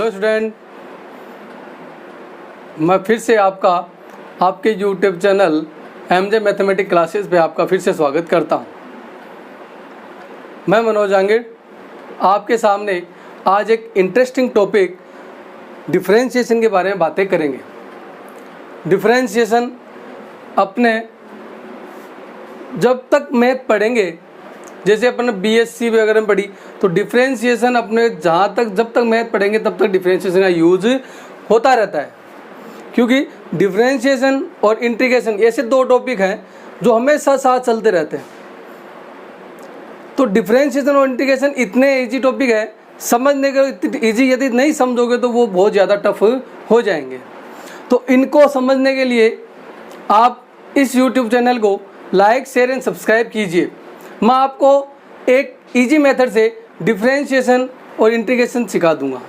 Hello student, मैं फिर से आपके YouTube channel MJ mathematics classes पे आपका फिर से स्वागत करता हूँ। मैं मनोज आंगड़ आपके सामने आज एक इंटरेस्टिंग टॉपिक डिफरेंशिएशन के बारे में बातें करेंगे। डिफरेंशिएशन अपने जब तक मैथ पढ़ेंगे, जैसे अपन बीएससी वगैरह में पढ़ी, तो डिफरेंशिएशन अपने जब तक मैथ पढ़ेंगे तब तक डिफरेंशिएशन का यूज होता रहता है, क्योंकि डिफरेंशिएशन और इंटीग्रेशन ऐसे दो टॉपिक हैं जो हमेशा साथ चलते रहते हैं। तो डिफरेंशिएशन और इंटीग्रेशन इतने इजी टॉपिक है, समझने के इतने इजी यदि नहीं समझोगे तो वो बहुत ज़्यादा टफ हो जाएंगे। तो इनको समझने के लिए आप इस यूट्यूब चैनल को लाइक, शेयर एंड सब्सक्राइब कीजिए। मैं आपको एक इजी मेथड से डिफरेंशिएशन और इंटीग्रेशन सिखा दूंगा।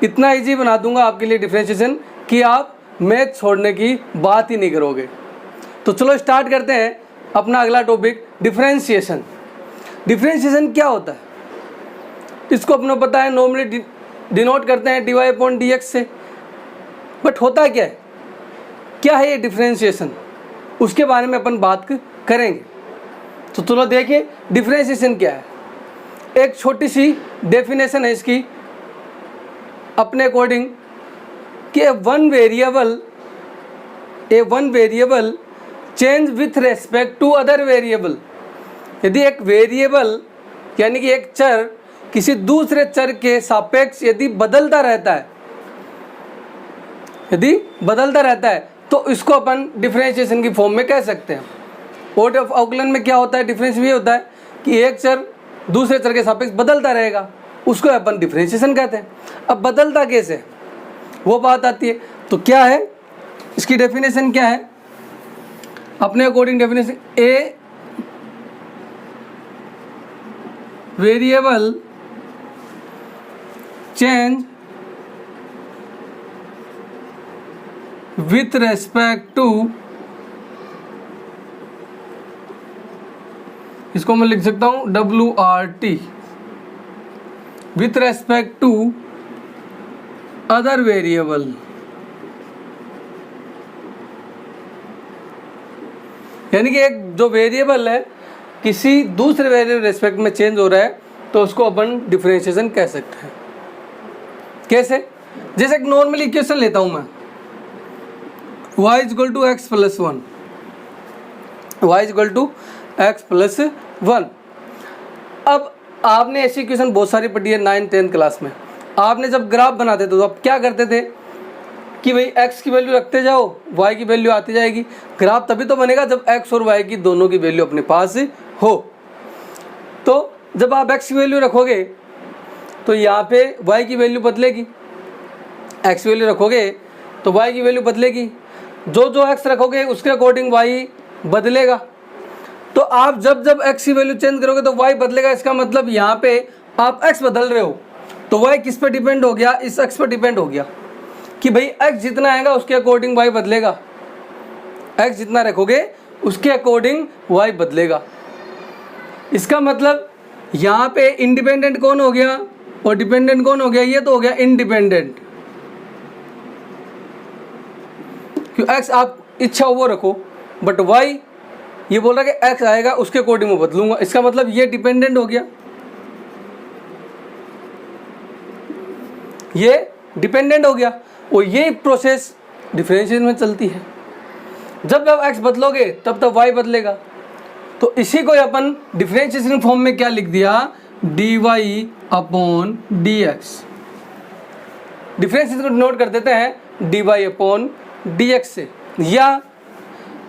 इतना इजी बना दूंगा आपके लिए डिफरेंशिएशन कि आप मैथ छोड़ने की बात ही नहीं करोगे। तो चलो स्टार्ट करते हैं अपना अगला टॉपिक, डिफरेंशिएशन। डिफरेंशिएशन क्या होता है इसको अपना पता है, नॉर्मली डिनोट करते हैं dy/dx से। बट होता क्या है ये डिफरेंशिएशन, उसके बारे में अपन बात करेंगे। तो चलो देखिए डिफरेंशिएशन क्या है। एक छोटी सी डेफिनेशन है इसकी अपने अकॉर्डिंग कि one variable change with respect to other variable. यदि एक वेरिएबल यानी कि एक चर किसी दूसरे चर के सापेक्ष यदि बदलता रहता है तो इसको अपन डिफरेंशिएशन की फॉर्म में कह सकते हैं। ऑर्डर ऑफ ऑकलन में क्या होता है, डिफरेंस ये होता है कि एक चर दूसरे चर के सापेक्ष बदलता रहेगा, उसको अपन डिफरेंशिएशन कहते हैं। अब बदलता कैसे, वो बात आती है। तो क्या है इसकी डेफिनेशन, क्या है अपने according definition, a variable change with respect to, इसको मैं लिख सकता हूं WRT, with respect to other variable. यानी कि एक जो वेरिएबल है किसी दूसरे वेरिएबल रेस्पेक्ट में चेंज हो रहा है तो उसको अपन डिफरेंशिएशन कह सकते हैं। कैसे, जैसे एक नॉर्मल इक्वेशन लेता हूं मैं, y = x + 1, y = x + 1। अब आपने ऐसी इक्वेशन बहुत सारी पढ़ी है 9th 10th क्लास में। आपने जब ग्राफ बनाते थे तो आप क्या करते थे कि भाई x की वैल्यू रखते जाओ, y की वैल्यू आती जाएगी। ग्राफ तभी तो बनेगा जब x और y की दोनों की वैल्यू अपने पास हो। तो जब आप x की वैल्यू रखोगे तो यहाँ पे y की वैल्यू बदलेगी, x की वैल्यू रखोगे तो y की वैल्यू बदलेगी, जो x रखोगे उसके अकॉर्डिंग y बदलेगा। तो आप जब x की वैल्यू चेंज करोगे तो y बदलेगा। इसका मतलब यहाँ पे आप x बदल रहे हो तो y किस पे डिपेंड हो गया, इस x पे डिपेंड हो गया कि भाई x जितना आएगा उसके अकॉर्डिंग y बदलेगा। x जितना रखोगे उसके अकॉर्डिंग y बदलेगा। इसका मतलब यहाँ पे इंडिपेंडेंट कौन हो गया और डिपेंडेंट कौन हो गया, ये तो हो गया इंडिपेंडेंट। क्यों, x आप इच्छा वो रखो बट y ये बोल रहा है कि x आएगा उसके अकॉर्डिंग मैं बदलूंगा। इसका मतलब ये डिपेंडेंट हो गया, ये डिपेंडेंट हो गया। और ये प्रोसेस डिफरेंशिएशन में चलती है। जब आप x बदलोगे तब तक y बदलेगा। तो इसी को अपन डिफरेंशिएशन फॉर्म में क्या लिख दिया, dy/dx। डिफरेंशिएशन को नोट कर देते हैं dy/dx से, या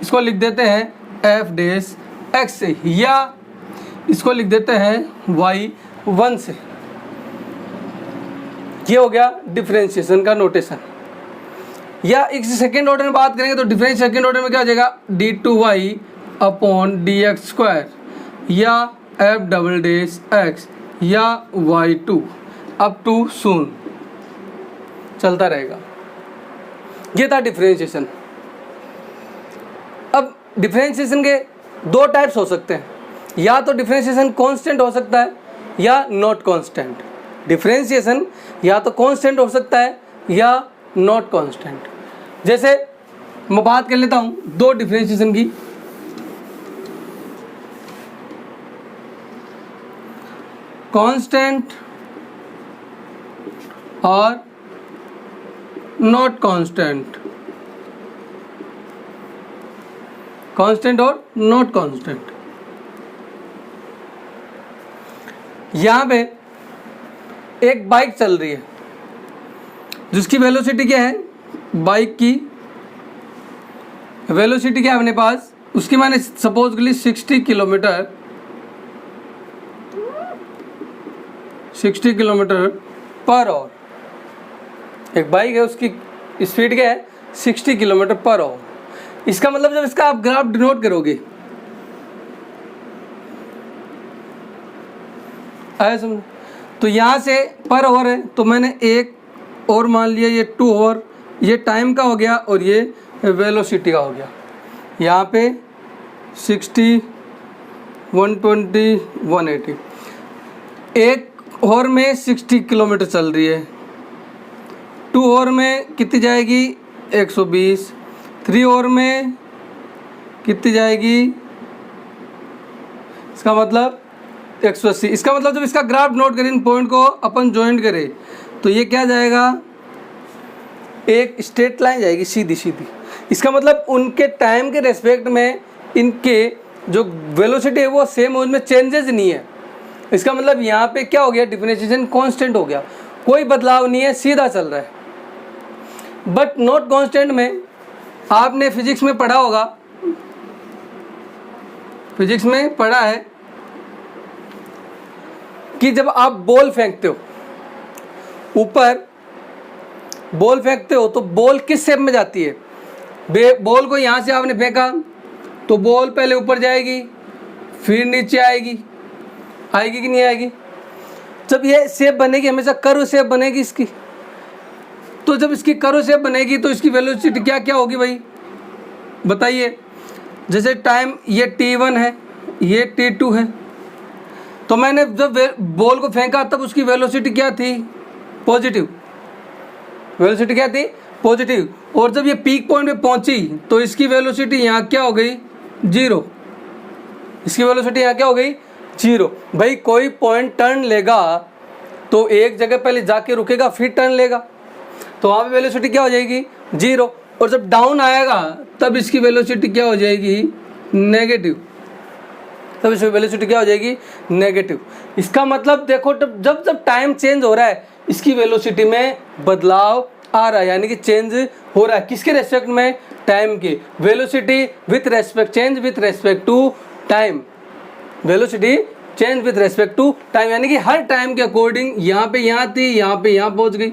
इसको लिख देते हैं f' से, या इसको लिख देते हैं y1 से। ये हो गया डिफरेंशिएशन का नोटेशन। या एक सेकेंड ऑर्डर में बात करेंगे तो डिफरेंस सेकेंड ऑर्डर में क्या हो जाएगा, d2y/dx², या f'' या y2 अप टू 0 चलता रहेगा। ये था डिफरेंशिएशन। अब डिफरेंशिएशन के दो टाइप्स हो सकते हैं, या तो डिफरेंशिएशन कांस्टेंट हो सकता है या नॉट कांस्टेंट। डिफरेंशिएशन या तो कांस्टेंट हो सकता है या नॉट कांस्टेंट। जैसे मैं बात कर लेता हूँ दो डिफरेंशिएशन की। कांस्टेंट और नॉट कांस्टेंट, कांस्टेंट और नॉट कांस्टेंट। यहां पे एक बाइक चल रही है जिसकी वेलोसिटी क्या है, बाइक की वेलोसिटी क्या है अपने पास, उसकी मैंने सपोज के लिए 60 किलोमीटर पर आवर। एक बाइक है उसकी स्पीड क्या है 60 किलोमीटर पर आवर। इसका मतलब जब इसका आप ग्राफ डिनोट करोगे आया समझ, तो यहाँ से पर आवर है तो मैंने एक और मान लिया, ये 2 आवर, ये टाइम का हो गया और ये वेलोसिटी का हो गया। यहाँ पे 60, 120, 180, एक आवर में 60 किलोमीटर चल रही है, 2 आवर में कितनी जाएगी 120, 3 आवर में कितनी जाएगी, इसका मतलब 180। इसका मतलब जब इसका ग्राफ नोट करें, इन पॉइंट को अपन ज्वाइंट करें तो ये क्या जाएगा, एक स्ट्रेट लाइन जाएगी सीधी सीधी। इसका मतलब उनके टाइम के रेस्पेक्ट में इनके जो वेलोसिटी है वो सेम है, उसमें चेंजेस नहीं है। इसका मतलब यहाँ पे क्या हो गया, डिफरेंशिएशन कांस्टेंट हो गया, कोई बदलाव नहीं है, सीधा चल रहा है। बट नॉट कांस्टेंट में आपने फिजिक्स में पढ़ा होगा, फिजिक्स में पढ़ा है कि जब आप बॉल फेंकते हो, ऊपर बॉल फेंकते हो तो बॉल किस शेप में जाती है। बॉल को यहाँ से आपने फेंका तो बॉल पहले ऊपर जाएगी फिर नीचे आएगी, आएगी कि नहीं आएगी। जब ये शेप बनेगी हमेशा कर्व शेप बनेगी इसकी, तो जब इसकी कर्व शेप बनेगी तो इसकी वेलोसिटी क्या क्या होगी भाई बताइए। जैसे टाइम ये t1 है, ये t2 है, तो मैंने जब बॉल को फेंका तब उसकी वेलोसिटी क्या थी, पॉजिटिव, वेलोसिटी क्या थी पॉजिटिव। और जब ये पीक पॉइंट पे पहुंची तो इसकी वेलोसिटी यहाँ क्या हो गई 0, इसकी वेलोसिटी यहाँ क्या हो गई 0। भाई कोई पॉइंट टर्न लेगा तो एक जगह पहले जाके रुकेगा फिर टर्न लेगा, तो वहाँ पे वेलोसिटी क्या हो जाएगी 0। और जब डाउन आएगा तब इसकी वेलोसिटी क्या हो जाएगी नेगेटिव, तब इसकी वेलोसिटी क्या हो जाएगी नेगेटिव। इसका मतलब देखो जब जब टाइम चेंज हो रहा है इसकी वेलोसिटी में बदलाव आ रहा है, यानी कि चेंज हो रहा है। किसके रेस्पेक्ट में, टाइम के। Velocity with respect, change with respect to time, velocity change with respect to time, यानी कि हर टाइम के अकॉर्डिंग यहाँ पे यहाँ थी, यहाँ पे यहाँ पहुँच गई।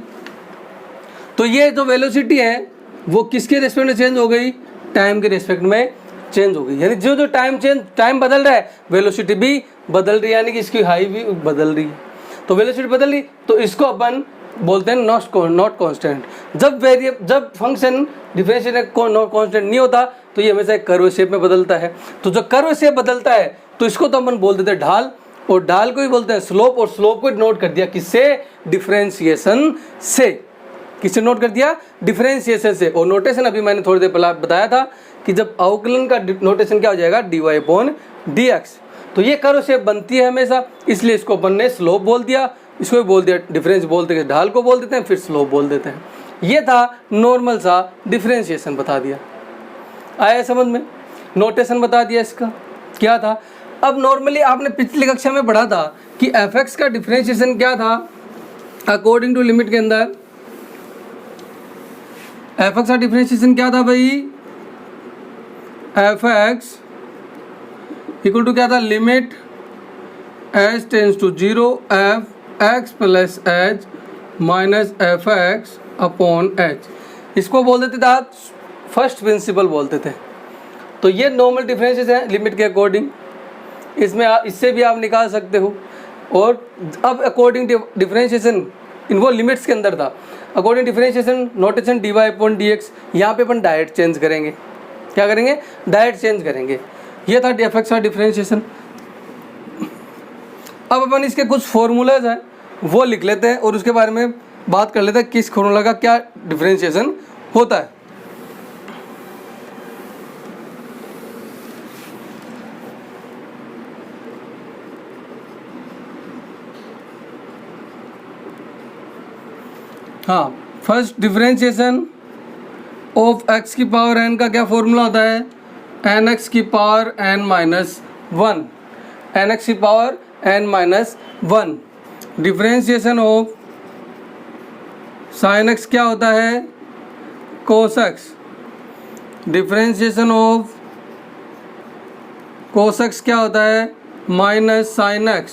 तो ये जो वेलोसिटी है वो किसके रेस्पेक्ट में चेंज हो गई, टाइम के रेस्पेक्ट में चेंज हो गई। यानी जो जो टाइम बदल रहा है वेलोसिटी भी बदल रही है, यानी कि इसकी हाई भी बदल रही है। तो वेलोसिटी बदल रही तो इसको अपन बोलते हैं नॉट कांस्टेंट। जब फंक्शन डिफरेंशिएशन नॉट कांस्टेंट नहीं होता तो ये हमेशा एक कर्व शेप में बदलता है। तो जो कर्व शेप बदलता है तो इसको तो अपन बोल देते हैं ढाल, और ढाल को ही बोलते हैं स्लोप, और स्लोप को नोट कर दिया किससे, डिफरेंशिएशन से। किससे नोट कर दिया, डिफरेंशिएशन से। और नोटेशन अभी मैंने थोड़ी देर पहले बताया था कि जब अवकलन का नोटेशन क्या हो जाएगा dy/dx। तो ये कर्व शेप बनती है हमेशा, इसलिए इसको अपन ने स्लोप बोल दिया, इसको भी बोल दिया डिफरेंस बोलते हैं, ढाल को बोल देते हैं फिर स्लोप बोल देते हैं। ये था नॉर्मल सा डिफरेंशिएशन बता दिया, आया समझ में, नोटेशन बता दिया इसका क्या था। अब नॉर्मली आपने पिछली कक्षा में पढ़ा था कि fx का डिफरेंशिएशन क्या था अकॉर्डिंग टू लिमिट के अंदर। fx का डिफरेंशिएशन क्या था भाई, fx इक्वल टू क्या था, limit h tends to 0 f(x + h - f(x) upon h। इसको बोल देते थे फर्स्ट प्रिंसिपल बोलते थे। तो ये नॉर्मल डिफरेंशिएशन है लिमिट के अकॉर्डिंग, इससे भी आप निकाल सकते हो। और अब अकॉर्डिंग डिफरेंशिएशन इन वो लिमिट्स के अंदर था, अकॉर्डिंग डिफरेंशिएशन नोटेशन dy/dx। यहाँ पे अपन डायरेक्ट चेंज करेंगे, क्या करेंगे, डायरेक्ट चेंज करेंगे। ये था fx का डिफरेंशिएशन। अब अपन इसके कुछ फॉर्मूलाज हैं वो लिख लेते हैं और उसके बारे में बात कर लेते हैं किस फॉर्मूला का क्या डिफरेंशिएशन होता है। हाँ, फर्स्ट डिफरेंशिएशन ऑफ x की पावर n का क्या फॉर्मूला होता है, एन एक्स की power n minus one, n x की power n minus one. Differentiation of sine x क्या होता है, cos x। Differentiation of cos x क्या होता है, minus sine x।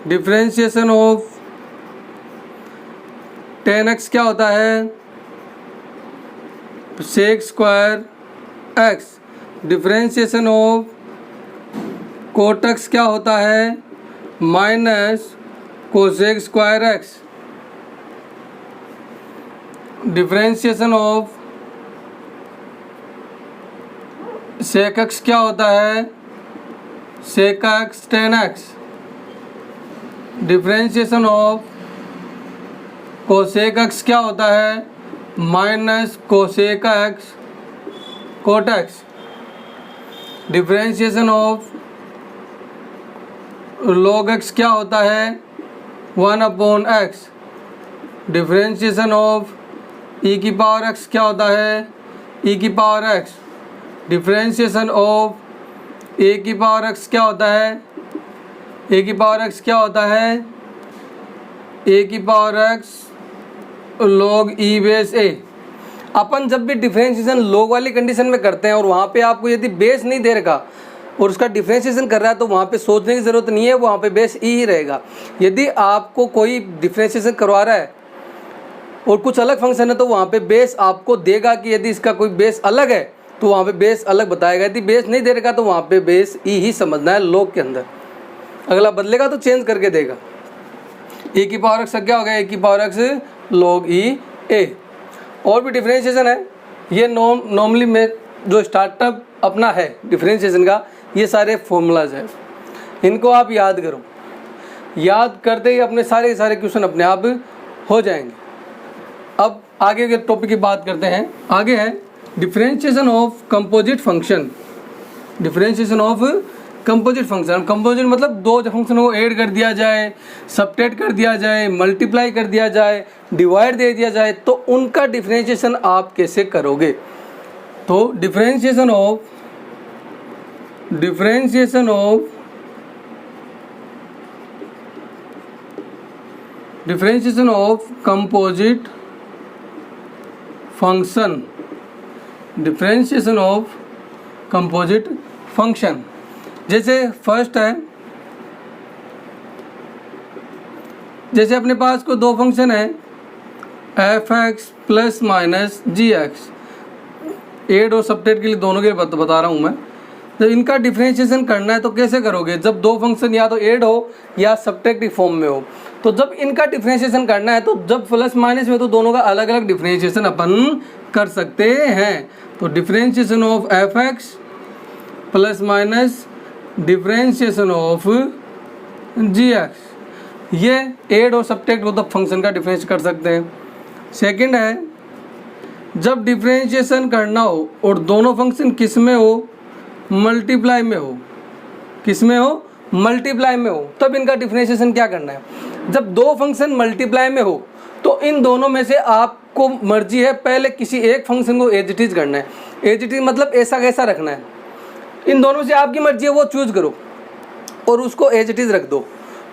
Differentiation of tan x क्या होता है, sec square x। Differentiation of cot x क्या होता है, minus cosec square x। Differentiation of sec x क्या होता है, sec x tan x। Differentiation of cosec x क्या होता है, minus cosec x cot x। Differentiation of log x क्या होता है, 1/x। डिफरेंशिएशन ऑफ e की पावर x क्या होता है, e की power x। Differentiation of a की पावर x क्या होता है, a की पावर x क्या होता है, a की power x log e base a। अपन जब भी डिफरेंशिएशन log वाली कंडीशन में करते हैं और वहाँ पे आपको यदि बेस नहीं दे रखा और उसका डिफरेंशिएशन कर रहा है तो वहाँ पे सोचने की ज़रूरत नहीं है, वहाँ पे बेस e ही रहेगा। यदि आपको कोई डिफरेंशिएशन करवा रहा है और कुछ अलग फंक्शन है तो वहाँ पे बेस आपको देगा कि यदि इसका कोई बेस अलग है तो वहाँ पे बेस अलग बताएगा। यदि बेस नहीं दे रखा तो वहाँ पे बेस e ही समझना है log के अंदर। अगला बदलेगा तो चेंज करके देगा। e की पावर x क्या हो गया, e की power x log e a। और भी डिफरेंशिएशन है, ये नॉर्मली में जो स्टार्टअप अपना है डिफरेंशिएशन का, ये सारे फॉर्मूलाज हैं, इनको आप याद करो। याद करते ही अपने सारे क्वेश्चन अपने आप हो जाएंगे। अब आगे के टॉपिक की बात करते हैं। आगे है differentiation of composite function. Differentiation of composite function, composite मतलब दो फंक्शनों को ऐड कर दिया जाए, सब्ट्रैक्ट कर दिया जाए, मल्टीप्लाई कर दिया जाए, डिवाइड दे दिया जाए, तो उनका डिफरेंशिएशन आप कैसे करोगे। तो differentiation of composite function, differentiation of composite function. जैसे फर्स्ट है, जैसे अपने पास को दो फंक्शन है f(x) plus minus g(x), add और सब्ट्रैक्ट के लिए दोनों के बता रहा हूँ मैं। जब इनका डिफरेंशिएशन करना है तो कैसे करोगे, जब दो फंक्शन या तो ऐड हो या सब्ट्रैक्ट फॉर्म में हो। तो जब इनका डिफरेंशिएशन करना है तो जब प्लस माइनस में तो दोनों का अलग अलग डिफरेंशिएशन अपन कर सकते हैं। तो differentiation of f(x) plus minus differentiation of gx, ये ऐड और सब्ट्रैक्ट हो तो फंक्शन का डिफरेंस कर सकते हैं। सेकंड है, जब डिफरेंशिएशन करना हो और दोनों फंक्शन किस में हो, मल्टीप्लाई में हो, किस में हो, मल्टीप्लाई में हो, तब इनका डिफरेंशिएशन क्या करना है। जब दो फंक्शन मल्टीप्लाई में हो तो इन दोनों में से आपको मर्जी है पहले किसी एक फंक्शन को एज इट इज करना है। एज इट इज मतलब ऐसा कैसा रखना है, इन दोनों से आपकी मर्जी है वो चूज करो और उसको एज इट इज रख दो।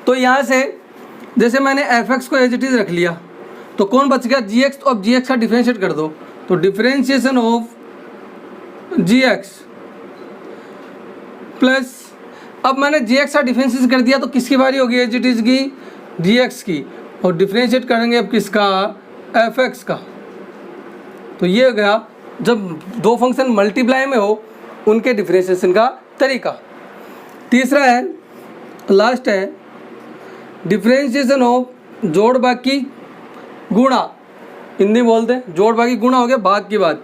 तो यहाँ से जैसे मैंने f(x) को एज इट इज रख लिया तो कौन बच गया, gx। तो अब gx का डिफरेंशिएट कर दो, तो डिफरेंशिएशन ऑफ gx प्लस, अब मैंने gx का डिफरेंशिएट कर दिया तो किसकी बारी होगी, एज इट इज की, gx की। और डिफरेंशिएट करेंगे अब किसका, f(x) का। तो ये हो गया जब दो फंक्शन मल्टीप्लाई में हो उनके डिफरेंशिएशन का तरीका। तीसरा है, लास्ट है, डिफरेंशिएशन ऑफ जोड़ बाकी गुणा, हिंदी बोलते हैं जोड़ बाकी गुणा हो गया भाग की बात।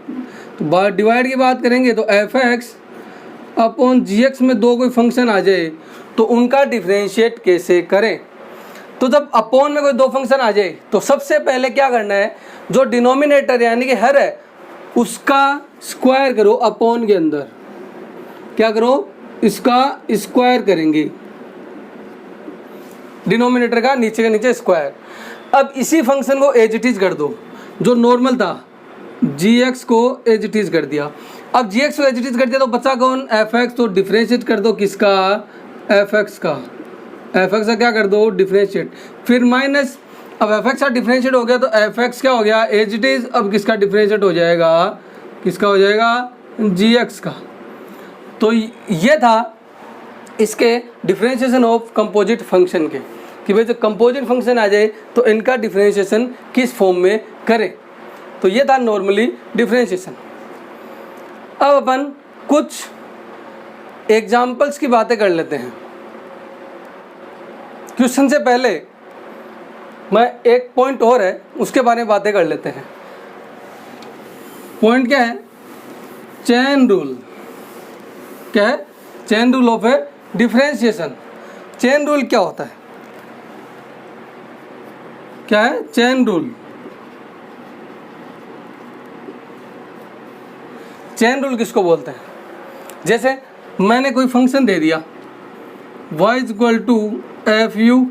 तो डिवाइड की बात करेंगे तो f(x) अपॉन gx में दो कोई फंक्शन आ जाए तो उनका डिफरेंशिएट कैसे करें। तो जब अपॉन में कोई दो फंक्शन आ जाए तो सबसे पहले क्या करना है, जो डिनोमिनेटर यानी कि हर है उसका स्क्वायर करो अपॉन के अंदर। क्या करो, इसका स्क्वायर करेंगे, डिनोमिनेटर का नीचे के नीचे स्क्वायर। अब इसी फंक्शन को एज इट इज कर दो, जो नॉर्मल था gx को एज इट इज कर दिया। अब gx को एज इट इज कर दिया तो बचा कौन, fx, तो डिफ्रेंशिएट कर दो किसका, fx का, fx का क्या कर दो, डिफ्रेंशिएट, फिर माइनस, अब fx का डिफ्रेंशिएट हो गया तो fx क्या हो गया, एज इट इज, अब किसका डिफ्रेंशिएट हो जाएगा, किसका हो जाएगा, gx का। तो ये था इसके डिफरेंशिएशन ऑफ कंपोजिट फंक्शन के, कि भाई जब कंपोजिट फंक्शन आ जाए तो इनका डिफरेंशिएशन किस फॉर्म में करें। तो ये था नॉर्मली डिफरेंशिएशन। अब अपन कुछ एग्जाम्पल्स की बातें कर लेते हैं। क्वेश्चन से पहले मैं एक पॉइंट और है उसके बारे में बातें कर लेते हैं। पॉइंट क्या है, चेन रूल। क्या है, chain rule of A differentiation. Chain rule क्या होता है, क्या है चेन रूल। चेन रूल किसको बोलते हैं, जैसे मैंने कोई फंक्शन दे दिया y is equal to f u,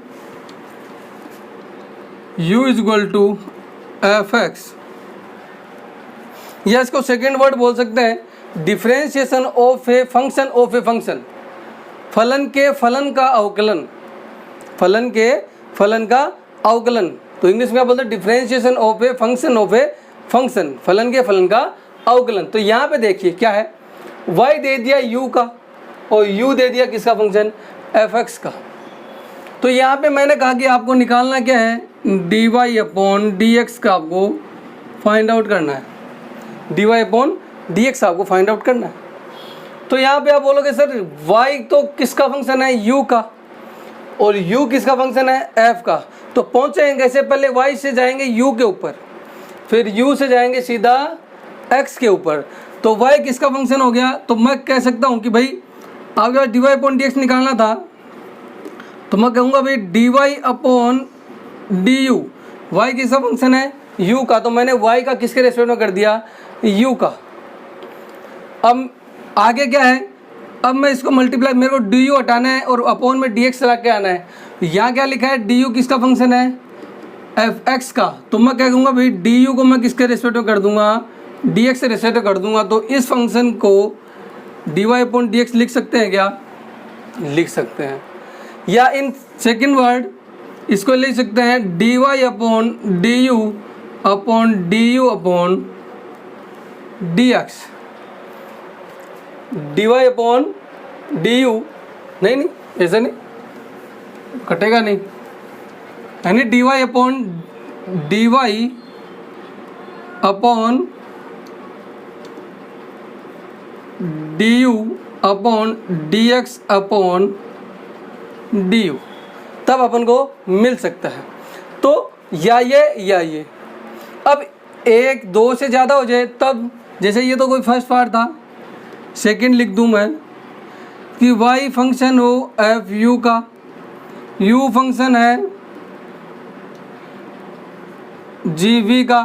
u is equal to f x, या इसको सेकेंड वर्ड बोल सकते हैं differentiation of a function of a function. फलन के फलन का अवकलन, फलन के फलन का अवकलन, तो इंग्लिश में क्या बोलते हैं, डिफरेंशिएशन ऑफ ए फंक्शन, फलन के फलन का अवकलन। तो यहाँ पे देखिए क्या है, y दे दिया u का और u दे दिया किसका फंक्शन, fx का। तो यहाँ पे मैंने कहा कि आपको निकालना क्या है, dy अपॉन dx का आपको फाइंड आउट करना है, dy अपॉन dx आपको फाइंड आउट करना है। तो यहाँ पे आप बोलोगे सर y तो किसका फंक्शन है, u का, और u किसका फंक्शन है, f का। तो पहुँचेंगे कैसे, पहले y से जाएंगे u के ऊपर, फिर u से जाएंगे सीधा x के ऊपर। तो y किसका फंक्शन हो गया, तो मैं कह सकता हूँ कि भाई अगर dy अपॉन dx निकालना था तो मैं कहूँगा भाई dy अपॉन du, y किसका फंक्शन है, u का, तो मैंने y का किसके रेस्पेक्ट में कर दिया, u का। अब आगे क्या है, अब मैं इसको मल्टीप्लाई, मेरे को du हटाना है और अपॉन में dx लगा के आना है। यहाँ क्या लिखा है, du किसका फंक्शन है, fx का, तो मैं क्या कहूँगा भाई du को मैं किसके रेस्पेक्ट में कर दूंगा, dx से रेस्पेक्ट कर दूंगा। तो इस फंक्शन को dy अपॉन dx लिख सकते हैं क्या, लिख सकते हैं। या इन सेकंड वर्ड इसको लिख सकते हैं dy upon du upon du upon dx, dy upon du, नहीं ऐसा नहीं, कटेगा नहीं, यानी dy upon du upon dx upon du, तब अपन को मिल सकता है। तो या ये अब एक दो से ज़्यादा हो जाए तब, जैसे ये तो कोई फर्स्ट पार्ट था, सेकंड लिख दूं मैं कि y फंक्शन हो एफ यू का, u फंक्शन है जी वी का,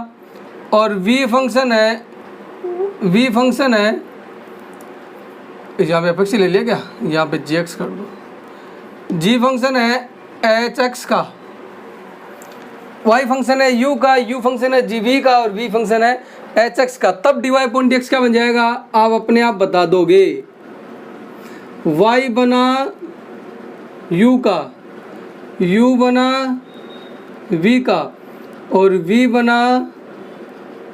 और v फंक्शन है यहाँ पे एफ एक्स ले लिया क्या, यहाँ पे जी एक्स कर दो, g फंक्शन है एच एक्स का, y फंक्शन है u का, u फंक्शन है जी वी का, और v फंक्शन है एच एक्स का। तब dy अपॉन dx क्या बन जाएगा, आप अपने आप बता दोगे। y बना u का, u बना v का, और v बना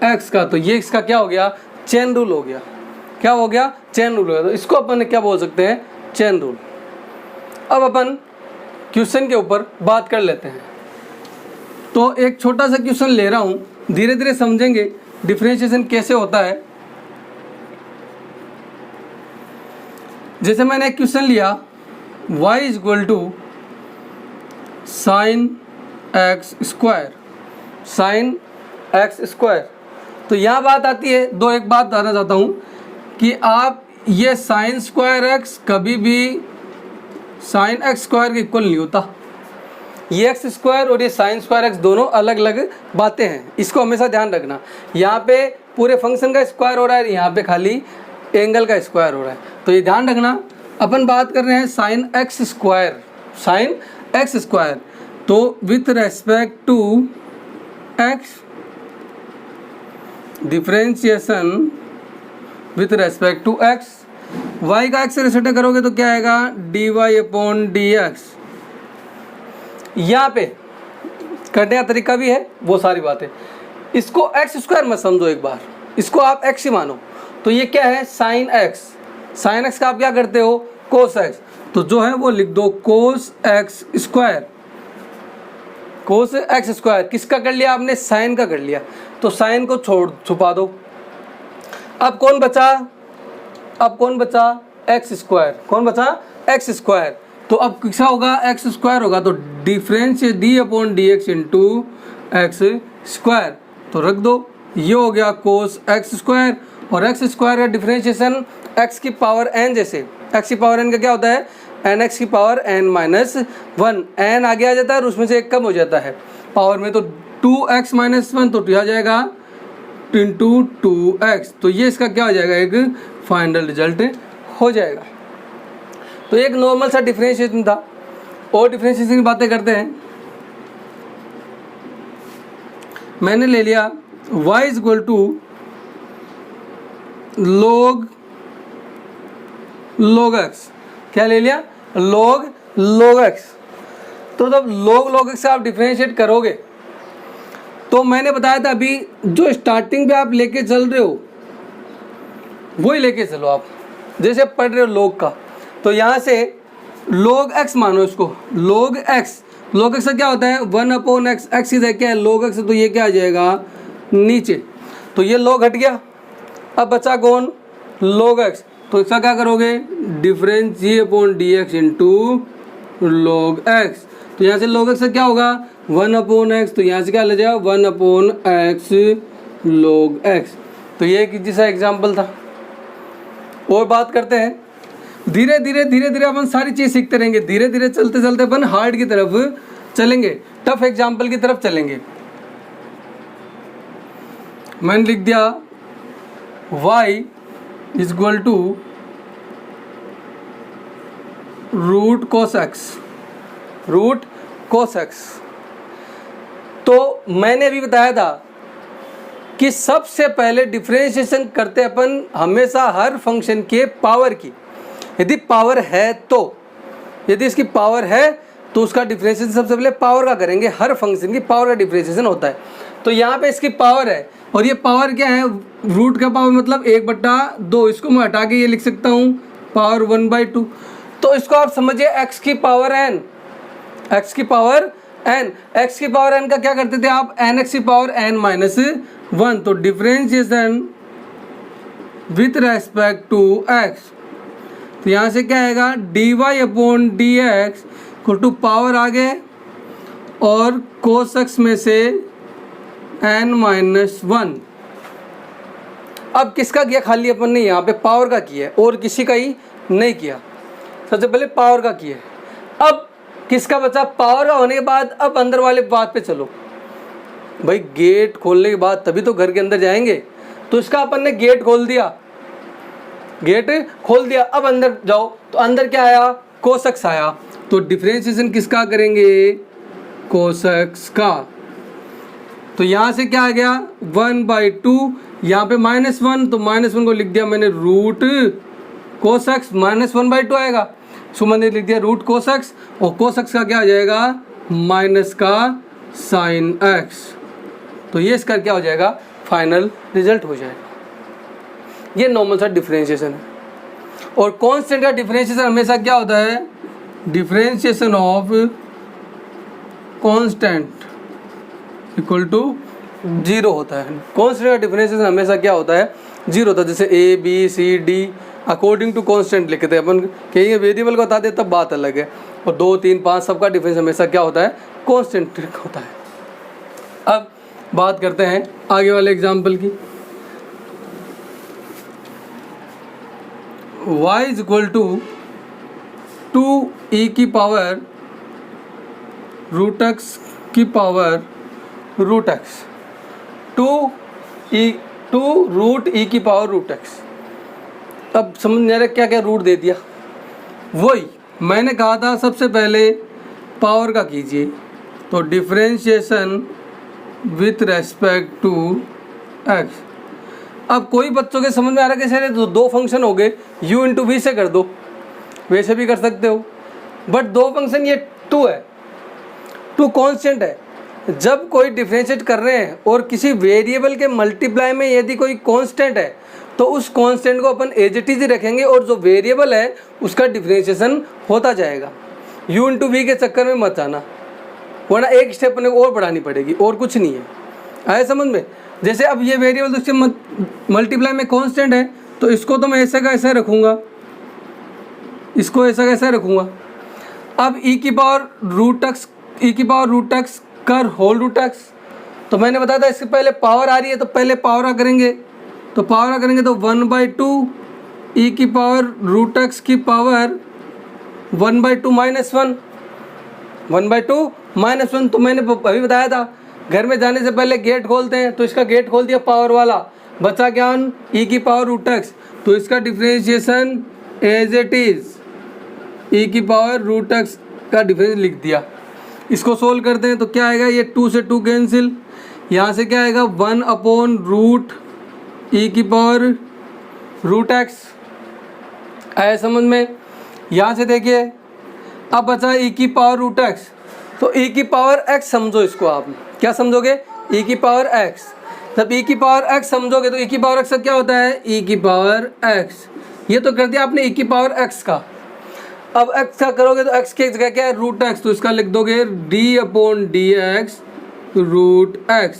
x का। तो ये इसका क्या हो गया, चेन रूल हो गया। क्या हो गया, चेन रूल हो गया। तो इसको अपन क्या बोल सकते हैं, चेन रूल। अब अपन क्वेश्चन के ऊपर बात कर लेते हैं। तो एक छोटा सा क्वेश्चन ले रहा हूँ, धीरे धीरे समझेंगे डिफरेंशिएशन कैसे होता है। जैसे मैंने एक क्वेश्चन लिया y is equal to sine x square, sine x square. तो यहाँ बात आती है, दो एक बात बताना चाहता हूँ कि आप ये साइन स्क्वायर एक्स कभी भी साइन एक्स स्क्वायर के इक्वल नहीं होता। ये एक्स स्क्वायर और ये साइन स्क्वायर एक्स दोनों अलग अलग बातें हैं, इसको हमेशा ध्यान रखना। यहाँ पे पूरे फंक्शन का स्क्वायर हो रहा है, यहाँ पे खाली एंगल का स्क्वायर हो रहा है, तो ये ध्यान रखना। अपन बात कर रहे हैं sine x square, sine x square, तो with respect to x, differentiation with respect to x, y का एक्स से रेस्पेक्ट करोगे तो क्या आएगा, d y upon d x. यहाँ पे करने का तरीका भी है, वो सारी बातें। इसको एक्स स्क्वायर मत समझो एक बार, इसको आप एक्स ही मानो। तो ये क्या है, साइन एक्स, साइन एक्स का आप क्या करते हो, कोस एक्स, तो जो है वो लिख दो कोस एक्स स्क्वायर, कोस एक्स स्क्वायर। किसका कर लिया आपने, साइन का कर लिया, तो साइन को छोड़ छुपा दो। अब कौन बचा, अब कौन बचा, एक्स स्क्वायर, कौन बचा, एक्स स्क्वायर। तो अब किसका होगा, एक्स स्क्वायर होगा, तो difference d upon d x into x square, तो रख दो, ये हो गया कोस एक्स स्क्वायर। और एक्स स्क्वायर का डिफरेंशिएशन एक्स की पावर एन, जैसे एक्स की पावर एन का क्या होता है, एन एक्स की power n minus one, n आगे आ जाता है और उसमें से एक कम हो जाता है पावर में, तो 2x माइनस वन, तो आ जाएगा इंटू 2x, तो ये इसका क्या हो जाएगा, एक फाइनल रिजल्ट हो जाएगा। तो एक नॉर्मल सा डिफरेंशिएशन था। और डिफरेंशिएशन की बातें करते हैं। मैंने ले लिया y is equal to log x, क्या ले लिया, log x। तो जब log x से आप डिफरेंशिएट करोगे, तो मैंने बताया था अभी जो स्टार्टिंग पे आप लेके चल रहे हो वही लेके चलो आप, जैसे पढ़ रहे हो log का, तो यहाँ से log x मानो इसको, log x का क्या होता है, 1 अपॉन एक्स, एक्स इधर क्या है, log x, तो ये क्या आ जाएगा नीचे, तो ये log हट गया। अब बचा कौन, log x, तो इसका क्या करोगे, difference g upon d x into log x, तो यहाँ से log x से क्या होगा, 1 अपॉन एक्स, तो यहाँ से क्या ले जाएगा, 1 अपॉन एक्स log x। तो ये एक जैसा एग्जाम्पल था। और बात करते हैं, धीरे धीरे अपन सारी चीज़ सीखते रहेंगे, धीरे धीरे चलते चलते अपन हार्ड की तरफ चलेंगे, टफ एग्जाम्पल की तरफ चलेंगे। मैंने लिख दिया y is equal to root cos x. तो मैंने अभी बताया था कि सबसे पहले डिफरेंशिएशन करते अपन हमेशा हर फंक्शन के पावर की, यदि पावर है तो, यदि इसकी पावर है तो उसका डिफरेंशिएशन सबसे पहले पावर का करेंगे, हर फंक्शन की पावर का डिफरेंशिएशन होता है। तो यहाँ पे इसकी पावर है, और ये पावर क्या है, रूट का पावर मतलब 1/2, इसको मैं हटा के ये लिख सकता हूँ पावर 1/2। तो इसको आप समझिए x की पावर n, x की पावर n का क्या करते थे आप, nx की पावर n माइनस 1, तो differentiation with respect to x, तो यहाँ से क्या आएगा, d y upon d x को टू पावर आ गए, और कोस एक्स में से n माइनस 1। अब किसका किया, खाली अपन ने यहाँ पे पावर का किया है, और किसी का ही नहीं किया, सबसे पहले पावर का किया है। अब किसका बचा, पावर का होने के बाद अब अंदर वाले बात पे चलो भाई, गेट खोलने के बाद तभी तो घर के अंदर जाएंगे, तो इसका अपन ने गेट खोल दिया, अब अंदर जाओ, तो अंदर क्या आया, कोस एक्स आया, तो डिफरेंशिएशन किसका करेंगे, कोस एक्स का। तो यहाँ से क्या आ गया, 1/2, यहाँ पे -1, तो -1 को लिख दिया मैंने रूट कोस एक्स, -1/2 आएगा, सो मैंने लिख दिया रूट कोस एक्स, और कोस एक्स का क्या आ जाएगा, माइनस का साइन एक्स। तो ये इसका क्या हो जाएगा, फाइनल रिजल्ट हो जाएगा। ये नॉर्मल सा डिफरेंशिएशन है। और कांस्टेंट का डिफरेंशिएशन हमेशा क्या होता है, differentiation of constant equal to 0 होता है। कांस्टेंट का डिफरेंशिएशन हमेशा क्या होता है, 0 होता है। जैसे a b c d according to constant लिखते हैं अपन, कहीं वेरिएबल को बताते तब बात अलग है, और 2 3 5 सबका डिफरेंस हमेशा क्या होता है, कांस्टेंट होता है। अब बात करते हैं आगे वाले एग्जाम्पल की। y is equal to 2e की पावर रूट एक्स की power root x two root e की पावर रूट एक्स। अब समझ नहीं आ रहा क्या क्या रूट दे दिया। वही मैंने कहा था सबसे पहले पावर का कीजिए, तो differentiation with respect to x. अब कोई बच्चों के समझ में आ रहा है कि सर तो दो फंक्शन हो गए, u इंटू वी से कर दो, वैसे भी कर सकते हो, बट दो फंक्शन ये टू है, टू कांस्टेंट है। जब कोई डिफरेंशिएट कर रहे हैं और किसी वेरिएबल के मल्टीप्लाई में यदि कोई कांस्टेंट है तो उस कांस्टेंट को अपन एज इट इज रखेंगे और जो वेरिएबल है उसका डिफरेंशिएशन होता जाएगा। u इंटू वी के चक्कर में मत आना, वरना एक स्टेप अपने को और बढ़ानी पड़ेगी, और कुछ नहीं है। आया समझ में? जैसे अब ये वेरिएबल उससे मल्टीप्लाई में कांस्टेंट है तो इसको तो मैं ऐसे का ऐसा रखूँगा, इसको ऐसा कैसा रखूँगा। अब e की पावर रूट एक्स कर होल रूट एक्स, तो मैंने बताया था इसके पहले पावर आ रही है तो पहले पावर आ करेंगे, तो पावर आ करेंगे तो 1/2 ई की पावर रूट एक्स की पावर 1/2 -1, 1/2 -1। तो मैंने अभी बताया था घर में जाने से पहले गेट खोलते हैं, तो इसका गेट खोल दिया पावर वाला, बचा क्या ई की पावर रूट एक्स, तो इसका डिफरेंशिएशन एज इट इज ई की पावर रूट एक्स का डिफरेंस लिख दिया। इसको सोल्व करते हैं तो क्या आएगा, ये 2 से 2 कैंसिल, यहाँ से क्या आएगा 1/रूट ई की पावर रूट एक्स। आया समझ में? यहाँ से देखिए अब बचा ई की पावर रूट एक्स, तो ई की पावर एक्स समझो, इसको आप क्या समझोगे, ई की पावर एक्स। जब ई की पावर एक्स समझोगे तो ई की पावर एक्स का क्या होता है, ई की पावर एक्स। ये तो कर दिया आपने ई की पावर एक्स का। अब एक्स का करोगे तो एक्स की जगह क्या है रूट एक्स, तो इसका लिख दोगे d/dx root x,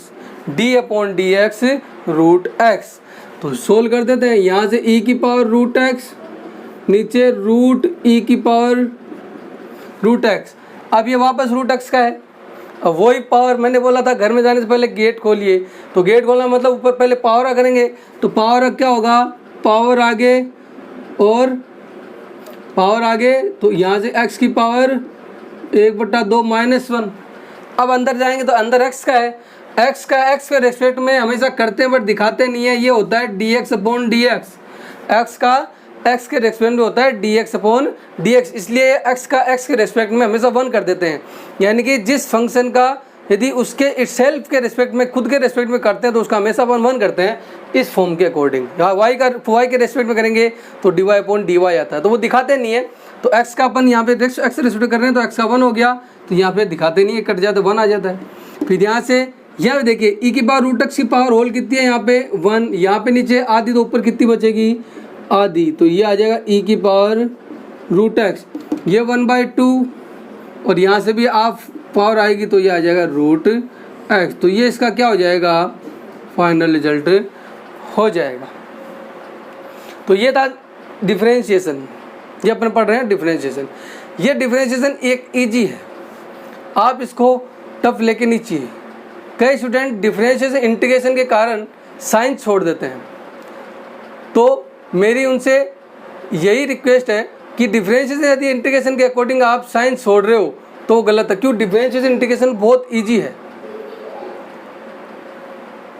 d/dx root x. तो सोल्व कर देते हैं, यहाँ से e की पावर रूट एक्स, नीचे रूट e की पावर रूट एक्स। अब ये वापस रूट एक्स का है। अब वही पावर मैंने बोला था घर में जाने से पहले गेट खोलिए, तो गेट खोलना मतलब ऊपर पहले पावर आ करेंगे, तो पावर क्या होगा, पावर आगे और पावर आगे, तो यहाँ से x की पावर 1/2 -1। अब अंदर जाएंगे तो अंदर x का है, x के रेस्पेक्ट में हमेशा करते हैं बट दिखाते नहीं है, ये होता है dx/dx। x का x के रेस्पेक्ट में होता है dx/dx, इसलिए x का x के रेस्पेक्ट में हमेशा 1 कर देते हैं। यानी कि जिस फंक्शन का यदि उसके इटसेल्फ के रेस्पेक्ट में, खुद के रेस्पेक्ट में करते हैं तो उसका हमेशा 1 करते हैं इस फॉर्म के अकॉर्डिंग। यहाँ y के रेस्पेक्ट में करेंगे तो dy/dy आता है, तो वो दिखाते नहीं है। तो x का अपन यहाँ पे x रेस्पेक्ट कर रहे हैं तो x का 1 हो गया, तो यहाँ पे दिखाते नहीं है, कट जाए तो 1 आ जाता है। फिर यहाँ से यहाँ पे देखिए ई की पावर रूट एक्स की पावर होल कितनी है, यहाँ पे 1, यहाँ पे नीचे आधी, तो ऊपर कितनी बचेगी, आधी, तो ये आ जाएगा ई की पावर रूट एक्स, ये 1/2 और यहाँ से भी हाफ पावर आएगी तो ये आ जाएगा रूट एक्स। तो ये इसका क्या हो जाएगा, फाइनल रिजल्ट हो जाएगा। तो ये था डिफरेंशिएशन, ये अपन पढ़ रहे हैं डिफरेंशिएशन। ये डिफरेंशिएशन एक इजी है, आप इसको टफ लेके नहीं चाहिए। कई स्टूडेंट डिफरेंशिएशन इंटीग्रेशन के कारण साइंस छोड़ देते हैं, तो मेरी उनसे यही रिक्वेस्ट है कि डिफरेंशिएशन यदि इंटीग्रेशन के अकॉर्डिंग आप साइंस छोड़ रहे हो तो गलत है, क्यों, डिफरेंशिएशन इंटीग्रेशन बहुत इजी है।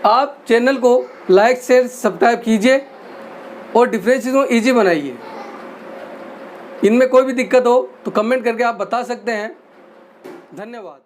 आप चैनल को लाइक शेयर सब्सक्राइब कीजिए और डिफरेंशिएशन को इजी बनाइए। इनमें कोई भी दिक्कत हो तो कमेंट करके आप बता सकते हैं। धन्यवाद।